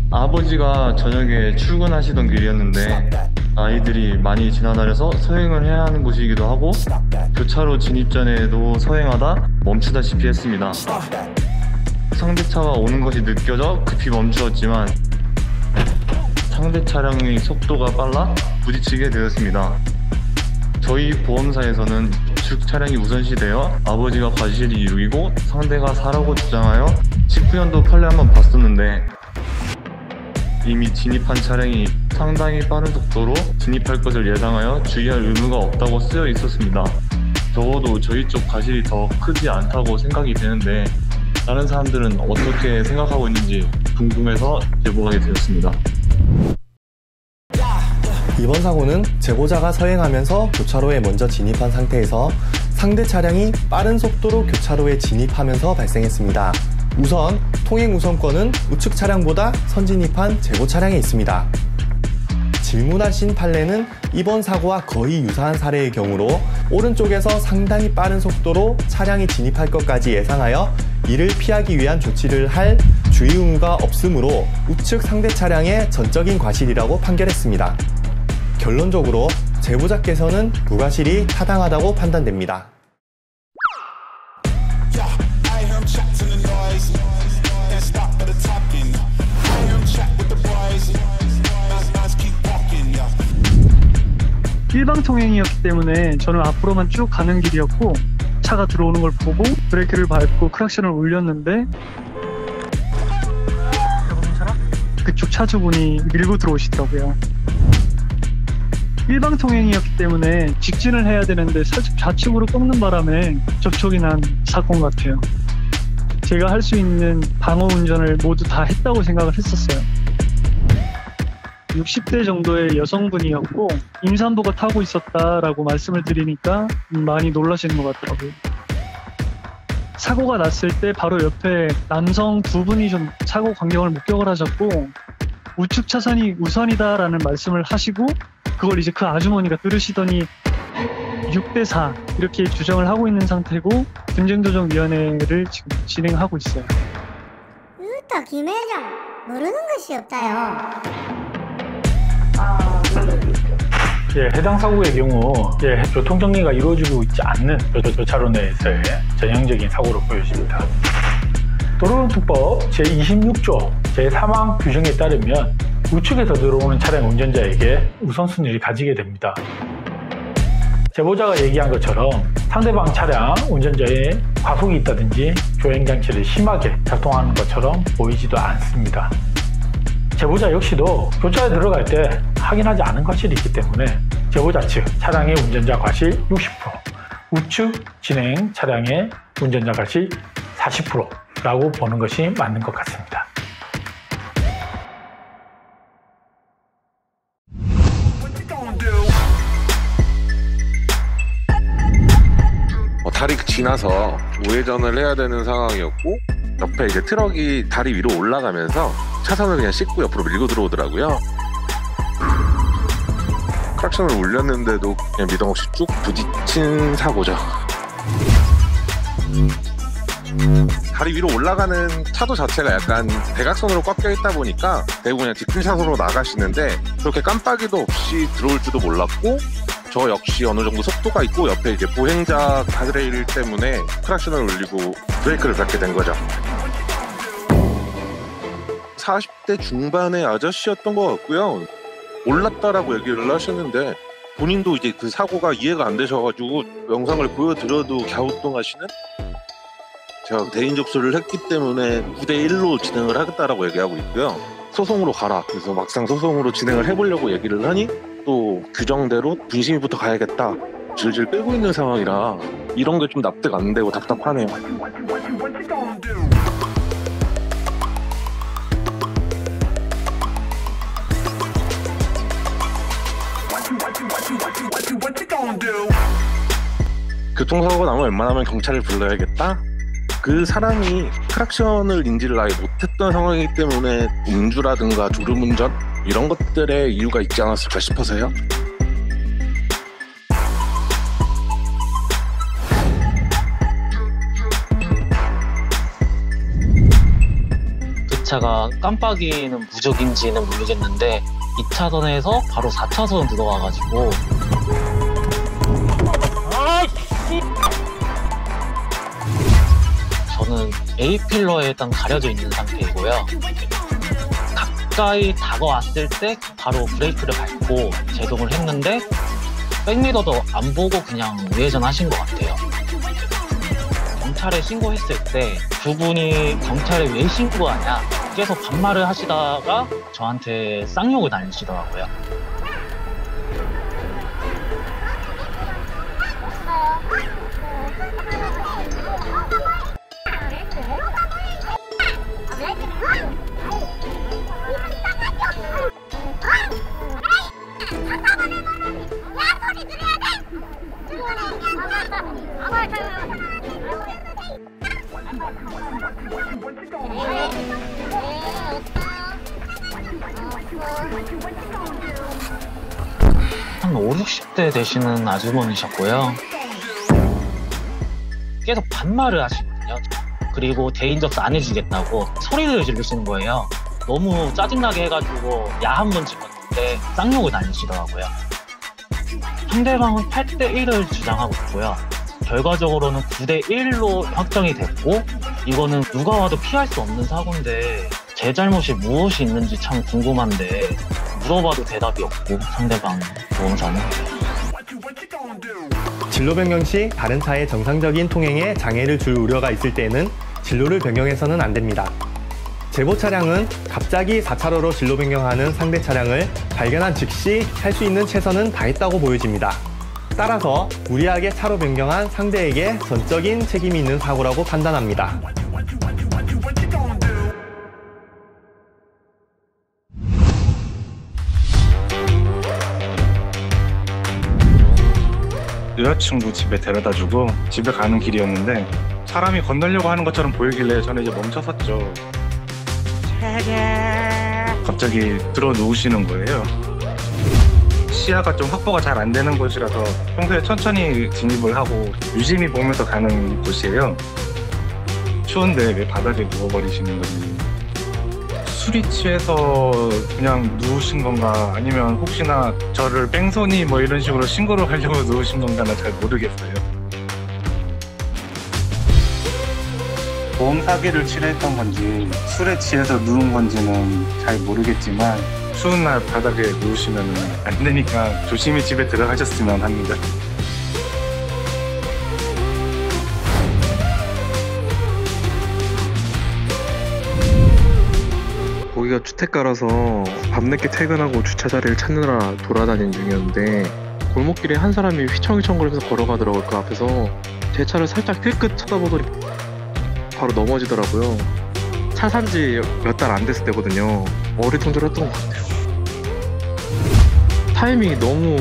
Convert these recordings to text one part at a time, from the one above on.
아버지가 저녁에 출근하시던 길이었는데 아이들이 많이 지나다녀서 서행을 해야 하는 곳이기도 하고 교차로 진입 전에도 서행하다 멈추다시피 했습니다. 상대차가 오는 것이 느껴져 급히 멈추었지만 상대 차량의 속도가 빨라 부딪히게 되었습니다. 저희 보험사에서는 우측 차량이 우선시되어 아버지가 과실이 이루이고 상대가 사라고 주장하여 19년도 판례 한번 봤었는데 이미 진입한 차량이 상당히 빠른 속도로 진입할 것을 예상하여 주의할 의무가 없다고 쓰여 있었습니다. 적어도 저희 쪽 과실이 더 크지 않다고 생각이 되는데 다른 사람들은 어떻게 생각하고 있는지 궁금해서 제보하게 되었습니다. 이번 사고는 제보자가 서행하면서 교차로에 먼저 진입한 상태에서 상대 차량이 빠른 속도로 교차로에 진입하면서 발생했습니다. 우선 통행 우선권은 우측 차량보다 선진입한 제보 차량에 있습니다. 질문하신 판례는 이번 사고와 거의 유사한 사례의 경우로 오른쪽에서 상당히 빠른 속도로 차량이 진입할 것까지 예상하여 이를 피하기 위한 조치를 할 주의 의무가 없으므로 우측 상대 차량의 전적인 과실이라고 판결했습니다. 결론적으로 제보자께서는 부과실이 타당하다고 판단됩니다. 일방통행이었기 때문에 저는 앞으로만 쭉 가는 길이었고 차가 들어오는 걸 보고 브레이크를 밟고 크락션을 울렸는데 그쪽 차주분이 밀고 들어오시더라고요. 일방통행이었기 때문에 직진을 해야 되는데 살짝 좌측으로 꺾는 바람에 접촉이 난 사건 같아요. 제가 할 수 있는 방어 운전을 모두 다 했다고 생각을 했었어요. 60대 정도의 여성분이었고 임산부가 타고 있었다라고 말씀을 드리니까 많이 놀라시는 것 같더라고요. 사고가 났을 때 바로 옆에 남성 두 분이 좀 사고 광경을 목격을 하셨고 우측 차선이 우선이다라는 말씀을 하시고 그걸 이제 그 아주머니가 들으시더니 6대4 이렇게 주장을 하고 있는 상태고 분쟁조정위원회를 지금 진행하고 있어요. 으따 김 회장 모르는 것이 없다요. 해당 사고의 경우 교통정리가 이루어지고 있지 않는 교차로 내에서의 전형적인 사고로 보여집니다. 도로교통법 제26조 제3항 규정에 따르면 우측에서 들어오는 차량 운전자에게 우선순위를 가지게 됩니다. 제보자가 얘기한 것처럼 상대방 차량 운전자의 과속이 있다든지 조행장치를 심하게 작동하는 것처럼 보이지도 않습니다. 제보자 역시도 교차에 들어갈 때 확인하지 않은 과실이 있기 때문에 제보자 측 차량의 운전자 과실 60%, 우측 진행 차량의 운전자 과실 40%라고 보는 것이 맞는 것 같습니다. 다리 지나서 우회전을 해야 되는 상황이었고 옆에 이제 트럭이 다리 위로 올라가면서 차선을 그냥 싣고 옆으로 밀고 들어오더라고요. 크락션을 울렸는데도 그냥 미동 없이 쭉 부딪힌 사고죠. 다리 위로 올라가는 차도 자체가 약간 대각선으로 꺾여 있다 보니까 대부분 그냥 뒷차선으로 나가시는데 그렇게 깜빡이도 없이 들어올 줄도 몰랐고 저 역시 어느 정도 속도가 있고 옆에 이제 보행자 가드레일 때문에 크락션을 울리고 브레이크를 밟게 된 거죠. 40대 중반의 아저씨였던 것 같고요. 몰랐다라고 얘기를 하셨는데 본인도 이제 그 사고가 이해가 안 되셔가지고 영상을 보여드려도 갸우뚱하시는, 제가 대인 접수를 했기 때문에 9대1로 진행을 하겠다라고 얘기하고 있고요. 소송으로 가라. 그래서 막상 소송으로 진행을 해보려고 얘기를 하니 또 규정대로 분심이부터 가야겠다. 질질 끌고 있는 상황이라 이런 게 좀 납득 안 되고 답답하네요. 교통사고가 나면 웬만하면 경찰을 불러야겠다? 그 사람이 크락션을 인지를 아예 못했던 상황이기 때문에 음주라든가 졸음운전 이런 것들에 이유가 있지 않았을까 싶어서요. 그 차가 깜빡이는 무적인지는 모르겠는데 2차선에서 바로 4차선 들어와가지고 저는 A필러에 일단 가려져 있는 상태이고요. 가까이 다가왔을 때 바로 브레이크를 밟고 제동을 했는데 백미러도 안 보고 그냥 우회전하신 것 같아요. 경찰에 신고했을 때 두 분이 경찰에 왜 신고하냐 계속 반말을 하시다가 저한테 쌍욕을 날리시더라고요. 한 5, 60대 되시는 아주머니셨고요. 계속 반말을 하시거든요. 그리고 대인 접수 안 해주겠다고 소리를 지르시는 거예요. 너무 짜증나게 해가지고 야한 번 찍었는데 쌍욕을 날리시더라고요. 상대방은 8대1을 주장하고 있고요. 결과적으로는 9대1로 확정이 됐고 이거는 누가 와도 피할 수 없는 사고인데 제 잘못이 무엇이 있는지 참 궁금한데 물어봐도 대답이 없고 상대방 보험사는 진로 변경 시 다른 차의 정상적인 통행에 장애를 줄 우려가 있을 때에는 진로를 변경해서는 안 됩니다. 제보 차량은 갑자기 4차로로 진로 변경하는 상대 차량을 발견한 즉시 할 수 있는 최선은 다했다고 보여집니다. 따라서 무리하게 차로 변경한 상대에게 전적인 책임이 있는 사고라고 판단합니다. 여자친구 집에 데려다주고 집에 가는 길이었는데 사람이 건너려고 하는 것처럼 보이길래 저는 이제 멈춰섰죠. 갑자기 들어 누우시는 거예요. 시야가 좀 확보가 잘 안 되는 곳이라서 평소에 천천히 진입을 하고 유심히 보면서 가는 곳이에요. 추운데 왜 바닥에 누워버리시는 건지, 술이 취해서 그냥 누우신 건가 아니면 혹시나 저를 뺑소니 뭐 이런 식으로 신고를 하려고 누우신 건가는 잘 모르겠어요. 보험 사기를 치료했던 건지 술에 취해서 누운 건지는 잘 모르겠지만 추운 날 바닥에 누우시면 안 되니까 조심히 집에 들어가셨으면 합니다. 거기가 주택가라서 밤늦게 퇴근하고 주차 자리를 찾느라 돌아다니는 중이었는데 골목길에 한 사람이 휘청휘청거리면서 걸어가더라고요. 그 앞에서 제 차를 살짝 힐끗 쳐다보더니 바로 넘어지더라고요. 차 산지 몇 달 안 됐을 때거든요. 어리통절했던 것 같아요. 타이밍이 너무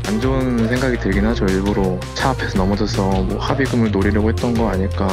안 좋은 생각이 들긴 하죠. 일부러 차 앞에서 넘어져서 뭐 합의금을 노리려고 했던 거 아닐까.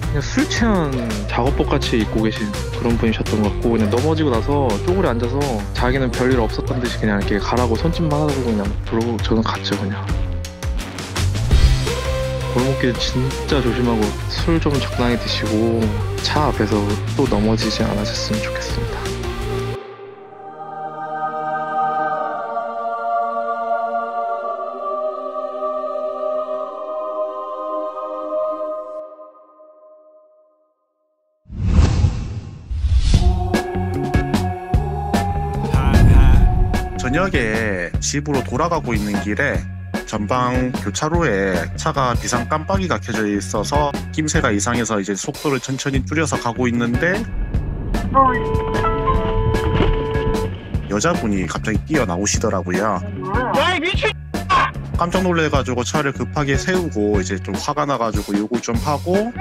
그냥 술 취한 작업복 같이 입고 계신 그런 분이셨던 것 같고, 그냥 넘어지고 나서 쪼그려 앉아서 자기는 별일 없었던 듯이 그냥 이렇게 가라고 손짓만 하고 그냥 그러고 저는 갔죠. 그냥 골목길 진짜 조심하고 술 좀 적당히 드시고 차 앞에서 또 넘어지지 않으셨으면 좋겠습니다. 저녁에 집으로 돌아가고 있는 길에 전방 교차로에 차가 비상 깜빡이가 켜져 있어서 낌새가 이상해서 이제 속도를 천천히 줄여서 가고 있는데 여자분이 갑자기 뛰어나오시더라고요. 깜짝 놀래가지고 차를 급하게 세우고 이제 좀 화가 나가지고 욕을 좀 하고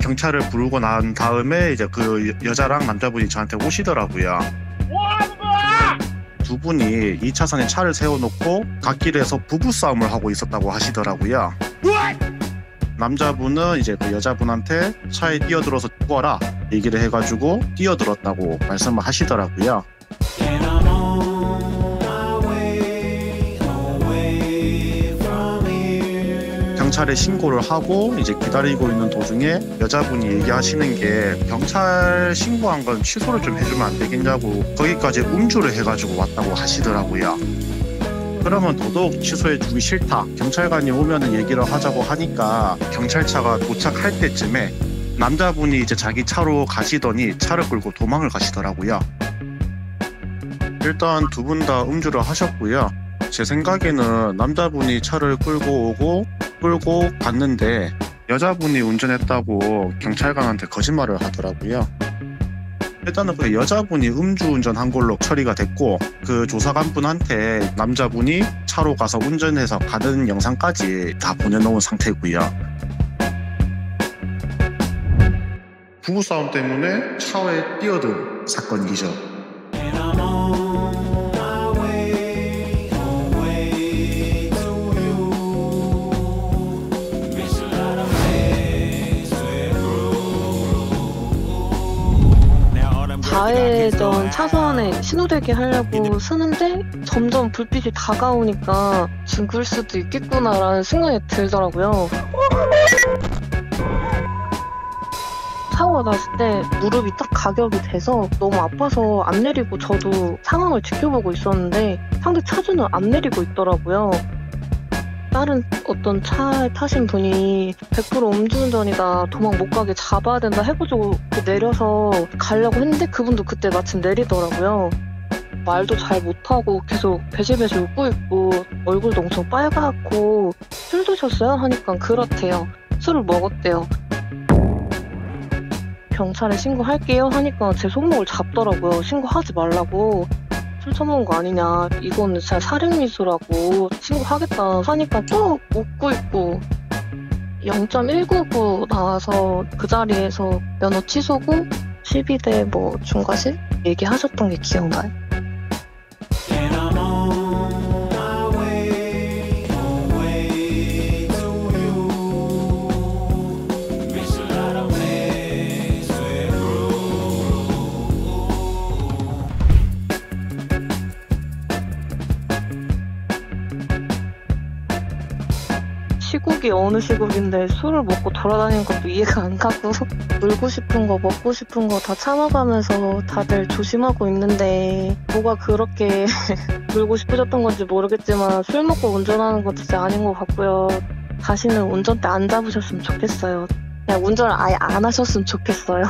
경찰을 부르고 난 다음에 이제 그 여자랑 남자분이 저한테 오시더라고요. 두 분이 2차선에 차를 세워놓고 갓길에서 부부싸움을 하고 있었다고 하시더라고요. 남자분은 이제 그 여자분한테 차에 뛰어들어서 죽어라 얘기를 해가지고 뛰어들었다고 말씀을 하시더라고요. 경찰에 신고를 하고 이제 기다리고 있는 도중에 여자분이 얘기하시는 게 경찰 신고한 건 취소를 좀 해주면 안 되겠냐고 거기까지 음주를 해가지고 왔다고 하시더라고요. 그러면 더더욱 취소해주기 싫다. 경찰관이 오면은 얘기를 하자고 하니까 경찰차가 도착할 때쯤에 남자분이 이제 자기 차로 가시더니 차를 끌고 도망을 가시더라고요. 일단 두 분 다 음주를 하셨고요. 제 생각에는 남자분이 차를 끌고 갔는데 여자분이 운전했다고 경찰관한테 거짓말을 하더라고요. 일단은 그 여자분이 음주운전한 걸로 처리가 됐고 그 조사관분한테 남자분이 차로 가서 운전해서 가는 영상까지 다 보내놓은 상태고요. 부부싸움 때문에 차에 뛰어든 사건이죠. 좌회전 차선에 신호대기 하려고 서는데 점점 불빛이 다가오니까 죽을 수도 있겠구나라는 생각이 들더라고요. 사고가 났을 때 무릎이 딱 가격이 돼서 너무 아파서 안 내리고 저도 상황을 지켜보고 있었는데 상대 차주는 안 내리고 있더라고요. 다른 어떤 차에 타신 분이 100% 음주운전이다, 도망 못 가게 잡아야 된다 해가지고 내려서 가려고 했는데 그분도 그때 마침 내리더라고요. 말도 잘 못하고 계속 배질배질 웃고 있고 얼굴도 엄청 빨갛고 술 드셨어요? 하니까 그렇대요. 술을 먹었대요. 경찰에 신고할게요 하니까 제 손목을 잡더라고요. 신고하지 말라고. 술 처먹은 거 아니냐, 이거는 진짜 살인미수라고 신고하겠다 하니까 또 웃고 있고 0.199 나와서 그 자리에서 면허 취소고 12대 뭐 중과실 얘기하셨던 게 기억나요. 시국이 어느 시국인데 술을 먹고 돌아다니는 것도 이해가 안 가고 놀고 싶은 거 먹고 싶은 거 다 참아가면서 다들 조심하고 있는데 뭐가 그렇게 놀고 싶으셨던 건지 모르겠지만 술 먹고 운전하는 건 진짜 아닌 것 같고요. 다시는 운전대 안 잡으셨으면 좋겠어요. 그냥 운전을 아예 안 하셨으면 좋겠어요.